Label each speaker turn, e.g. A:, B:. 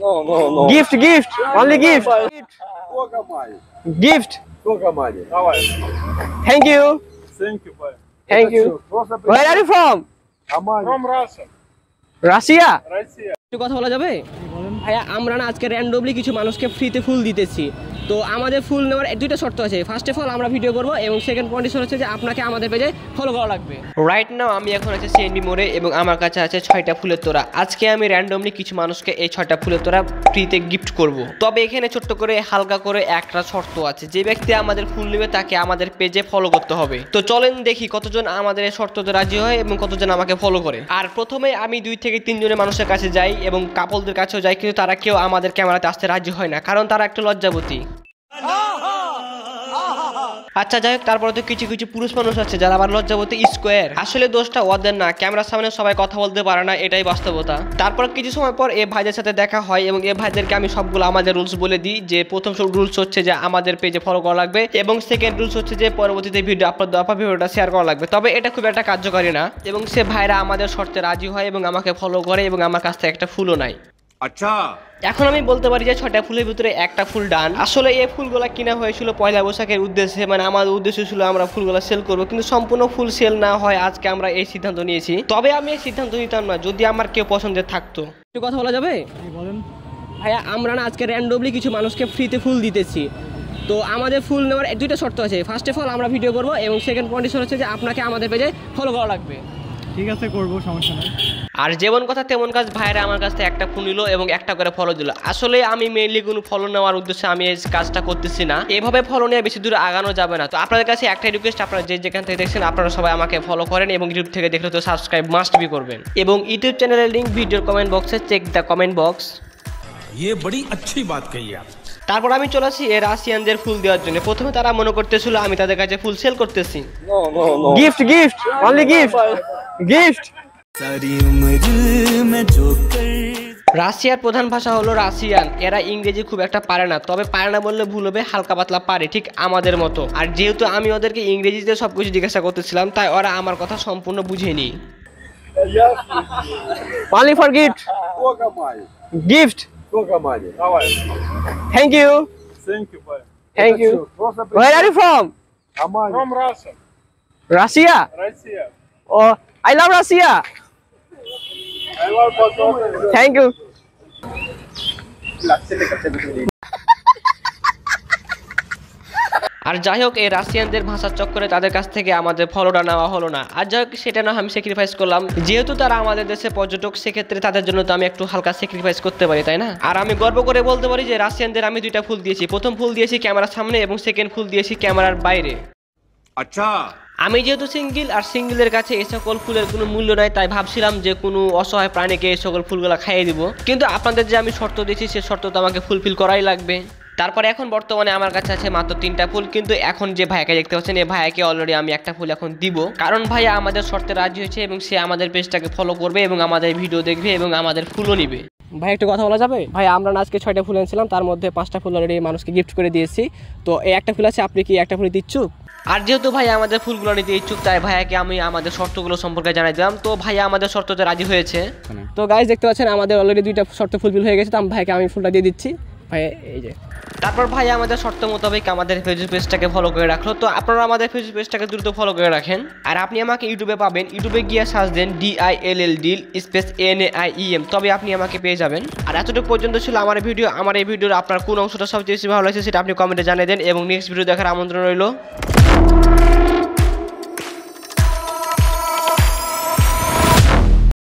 A: No. Gift. Only gift. Gift. Thank you. Thank you. Where are you from?
B: From Russia.
A: Russia?
C: একটু কথা বলা যাবে? ভাইয়া আমরা না আজকে র্যান্ডমলি কিছু মানুষকে ফ্রিতে ফুল দিতেছি। তো আমাদের ফুল নেওয়ার দুইটা শর্ত আছে। ফার্স্ট অফ অল আমরা ভিডিও করব এবং সেকেন্ড কন্ডিশন হচ্ছে যে আপনাকে আমাদের পেজে ফলো করা লাগবে। রাইট নাও আমি এখন আছি সিএনবি মোড়ে এবং আমার কাছে আছে 6টা ফুলের তোড়া। আজকে আমি র্যান্ডমলি কিছু মানুষকে এই 6টা ফুলের তোড়া ফ্রিতে গিফট করব। তবে এখানে ছোট্ট করে হালকা করে একটা শর্ত আছে, যে ব্যক্তি আমাদের ফুল নেবে তাকে আমাদের পেজে ফলো করতে হবে। তো চলেন দেখি কতজন আমাদের এই শর্ততে রাজি হয় এবং কতজন আমাকে ফলো করে। আর প্রথমে আমি 2 থেকে 3 জনের মানুষের কাছে যাই এবং কাপলদের কাছেও যাই, কিন্তু তারা কেউ আমাদের ক্যামেরাতে আসতে রাজি হয় না, কারণ তারা একটা লজ্জাবতী। আচ্ছা যাই হোক, তারপরে তো কিছু কিছু পুরুষ মানুষ আছে যারা আবার লজ্জাবতী স্কোয়ার। আসলে দোষটা ওদের না, ক্যামেরার সামনে সবাই কথা বলতে পারে না, এটাই বাস্তবতা। তারপর কিছু সময় পর এই ভাইদের সাথে দেখা হয় এবং এই ভাইদেরকে আমি সবগুলো আমাদের রুলস বলে দিই। যে প্রথম রুলস হচ্ছে যে আমাদের পেজে ফলো করা লাগবে এবং সেকেন্ড রুলস হচ্ছে যে পরবর্তীতে ভিডিও আপলোড দেওয়ার পর ভিডিওটা শেয়ার করা লাগবে। তবে এটা খুব একটা কার্যকারী না এবং সে ভাইরা আমাদের শর্তে রাজি হয় এবং আমাকে ফলো করে এবং আমার কাছ থেকে একটা ফুলও নাই। আচ্ছা, এখন আমি বলতে পারি যে 6টা ফুলের ভিতরে একটা ফুল ডান। আসলে এই ফুলগুলা কিনা হয়েছিল পয়লা বৈশাখের উদ্দেশ্যে, মানে আমার উদ্দেশ্য ছিল আমরা ফুলগুলা সেল করবো, কিন্তু সম্পূর্ণ ফুল সেল না হয় আজকে আমরা এই সিদ্ধান্ত নিয়েছি। তবে আমি এই সিদ্ধান্ত নিতাম না যদি আমার কেউ পছন্দের থাকতো। একটু কথা বলা যাবে? বলেন ভাইয়া, আমরা না আজকে র্যান্ডমলি কিছু মানুষকে ফ্রিতে ফুল দিতেছি। তো আমাদের ফুল নেওয়ার দুইটা শর্ত আছে। ফার্স্ট অফ অল আমরা ভিডিও করবো এবং সেকেন্ড কন্ডিশন হচ্ছে যে আপনাকে আমাদের পেজে ফলো করা লাগবে।
B: ঠিক আছে, করবো, সমস্যা নেই।
C: আর যেমন কথা তেমন কাজ, ভাইরা আমার কাছ থেকে একটা ফুল নিল এবং একটা করে ফলো দিল। আসলে আমি মেইনলি কোনো ফলো নেওয়ার উদ্দেশ্যে আমি এই কাজটা করতেছি না, এভাবে ফলো নিয়ে বেশি দূর আগানো যাবে না। তো আপনাদের কাছে একটা রিকোয়েস্ট, আপনারা যেখান থেকে দেখছেন আপনারা সবাই আমাকে ফলো করেন এবং ইউটিউব থেকে দেখলে তো সাবস্ক্রাইব মাস্ট বি করবেন। এবং ইউটিউব চ্যানেলের লিঙ্ক ভিডিওর কমেন্ট বক্সে, চেক দ্য কমেন্ট বক্স।
D: ये बड़ी अच्छी बात कही आप।
C: তারপর আমি চলে আসি এই রাশিয়ানদের ফুল দেওয়ার জন্য। প্রথমে তারা মনে করতেছিল আমি তাদের কাছে ফুল সেল করতেছি।
A: No. Gift. Only gift.
C: রাশিয়ার প্রধান ভাষা হলো রাশিয়ান। এরা ইংরেজি খুব একটা পারে না, তবে পারে না বললে ভুল হবে, হালকা পাতলা পারে, ঠিক আমাদের মতো। আর যেহেতু আমি ওদেরকে ইংরেজিতে সবকিছু জিজ্ঞাসা করতেছিলাম, তাই ওরা আমার কথা সম্পূর্ণ বুঝেনি।
A: Only for gift. Thank you. Thank you. Where are you from?
B: From Russia.
A: Russia? Oh, I love Russia.
B: I love Bulgaria.
A: Thank you.
C: আর যাই হোক, এই রাশিয়ানদের ভাষার চক্করে তাদের কাছ থেকে আমাদের ফলোটা নেওয়া হলো না। আর যাই হোক, সেটা না আমি স্যাক্রিফাইস করলাম, যেহেতু তারা আমাদের দেশে পর্যটক, সেক্ষেত্রে তাদের জন্য তো আমি একটু হালকা স্যাক্রিফাইস করতে পারি, তাই না? আর আমি গর্ব করে বলতে পারি যে রাশিয়ানদের আমি 2টা ফুল দিয়েছি। প্রথম ফুল দিয়েছি ক্যামেরার সামনে এবং সেকেন্ড ফুল দিয়েছি ক্যামেরার বাইরে। আচ্ছা, আমি যেহেতু সিঙ্গেল আর সিঙ্গেলের কাছে এই সকল ফুলের কোনো মূল্য নাই, তাই ভাবছিলাম যে কোনো অসহায় প্রাণীকে এই সকল ফুলগুলো খাইয়ে দিব। কিন্তু আপনাদের যে আমি শর্ত দিয়েছি সে শর্ত তো আমাকে ফুলফিল করাই লাগবে। তারপরে এখন বর্তমানে আমার কাছে আছে মাত্র 3টা ফুল, কিন্তু এখন যে ভাইয়াকে দেখতে পাচ্ছেন এই ভাইয়াকে অলরেডি আমি একটা ফুল এখন দিব, কারণ ভাইয়া আমাদের শর্তে রাজি হয়েছে এবং সে আমাদের পেজটাকে ফলো করবে এবং আমাদের ভিডিও দেখবে এবং আমাদের ফুলও নিবে। ভাই একটু কথা বলা যাবে? ভাই আমরা আজকে 6টা ফুল এনেছিলাম, তার মধ্যে 5টা ফুল অলরেডি মানুষকে গিফট করে দিয়েছি। তো এই একটা ফুল আছে, আপনি কি একটা ফুল দিতে ইচ্ছুক? আর যেহেতু ভাই আমাদের ফুলগুলো নিতে ইচ্ছুক, তাই ভাইয়াকে আমি আমাদের শর্তগুলো সম্পর্কে জানাই দিলাম। তো ভাইয়া আমাদের শর্ততে রাজি হয়েছে। তো গাইস দেখতে পাচ্ছেন আমাদের অলরেডি 2টা শর্ত ফুলফিল হয়ে গেছে। তো আমি ভাইকে আমি ফুলটা দিয়ে দিচ্ছি। ভাই এই যে, তারপর ভাই আমাদের শর্ত মোতাবেক আমাদের ফেসবুক পেজটাকে ফলো করে রাখলো। তো আপনারা আমাদের ফেসবুক পেজটাকে দ্রুত ফলো করে রাখেন। আর আপনি আমাকে ইউটিউবে পাবেন, ইউটিউবে গিয়ে সার্চ দেন DILL স্পেস NAIEM, তবে আপনি আমাকে পেয়ে যাবেন। আর এতটুকু পর্যন্ত ছিল আমার ভিডিও। আমার এই ভিডিওর আপনার কোন অংশটা সবচেয়ে বেশি ভালো লাগছে সেটা আপনি কমেন্টে জানিয়ে দেন এবং নেক্সট ভিডিও দেখার আমন্ত্রণ রইল।